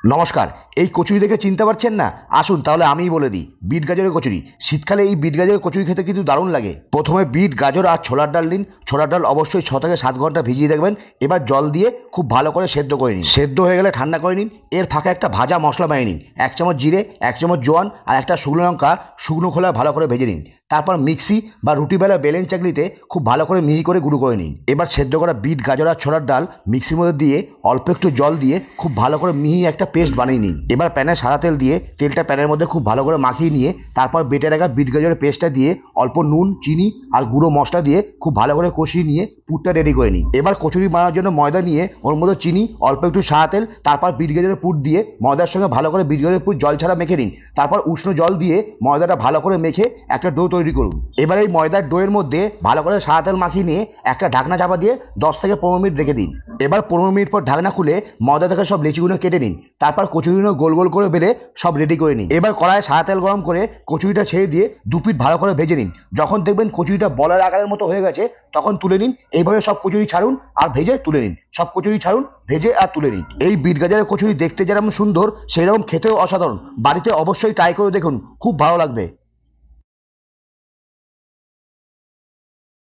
নমস্কার। এই কচুরি দেখে চিনতে পারছেন না? আসুন তাহলে আমিই বলে দিই, বিট গাজরের কচুরি। শীতকালে এই বিট গাজরের কচুরি খেতে কিন্তু দারুণ লাগে। প্রথমে বিট, গাজর আর ছোলার ডাল নিন। ছোলার ডাল অবশ্যই 6 থেকে 7 ঘন্টা ভিজিয়ে দেখবেন। এবার জল দিয়ে খুব ভালো করে সেদ্ধ করে নিন। সেদ্ধ হয়ে গেলে ঠান্ডা করে নিন। এর ফাঁকে একটা ভাজা মশলা বানিয়ে নিন। 1 চামচ জিরে, 1 চামচ জোয়ান আর একটা শুকনো লঙ্কা শুকনো খোলায় ভালো করে ভেজে নিন। তারপর মিক্সি বা রুটি বেলা বেলেন চাকলিতে খুব ভালো করে মিহি করে গুঁড়ো করে নিন। এবার সেদ্ধ করা বিট, গাজর আর ছোলার ডাল মিক্সির মধ্যে দিয়ে অল্প একটু জল দিয়ে খুব ভালো করে মিহি একটা পেস্ট বানিয়ে নিন। এবার প্যানে সাদা তেল দিয়ে তেলটা প্যানের মধ্যে খুব ভালো করে মাখিয়ে নিয়ে তারপর বেটে রাখা বিট গাজরের পেস্টটা দিয়ে অল্প নুন, চিনি আর গুঁড়ো মশলা দিয়ে খুব ভালো করে কষিয়ে নিয়ে পুরটা রেডি করে নিন। এবার কচুরি বানানোর জন্য ময়দা নিয়ে ওর মধ্যে চিনি, অল্প একটু সাদা তেল, তারপর বিট গাজরের পুর দিয়ে ময়দার সঙ্গে ভালো করে বিট গাজরের পুর জল ছাড়া মেখে নিন। তারপর উষ্ণ জল দিয়ে ময়দাটা ভালো করে মেখে একটা ডো তৈরি করুন। এবার এই ময়দার ডোয়ের মধ্যে ভালো করে সাদা তেল মাখিয়ে নিয়ে একটা ঢাকনা চাপা দিয়ে 10 থেকে 15 মিনিট রেখে দিন। এবার 15 মিনিট পর ঢাকনা খুলে ময়দা থেকে সব লেচিগুলো কেটে নিন। তারপর কচুরিগুলো গোল গোল করে বেলে সব রেডি করে নিন। এবার কড়াইয়ে সাদা তেল গরম করে কচুরিটা ছেড়ে দিয়ে 2 পিঠ ভালো করে ভেজে নিন। যখন দেখবেন কচুরিটা বলার আকারের মতো হয়ে গেছে তখন তুলে নিন। এইভাবে সব কচুরি ছাড়ুন আর ভেজে তুলে নিন। সব কচুরি ছাড়ুন, ভেজে আর তুলে নিন। এই বিট গাজরের কচুরি দেখতে যেরকম সুন্দর সেরকম খেতেও অসাধারণ। বাড়িতে অবশ্যই ট্রাই করে দেখুন, খুব ভালো লাগবে।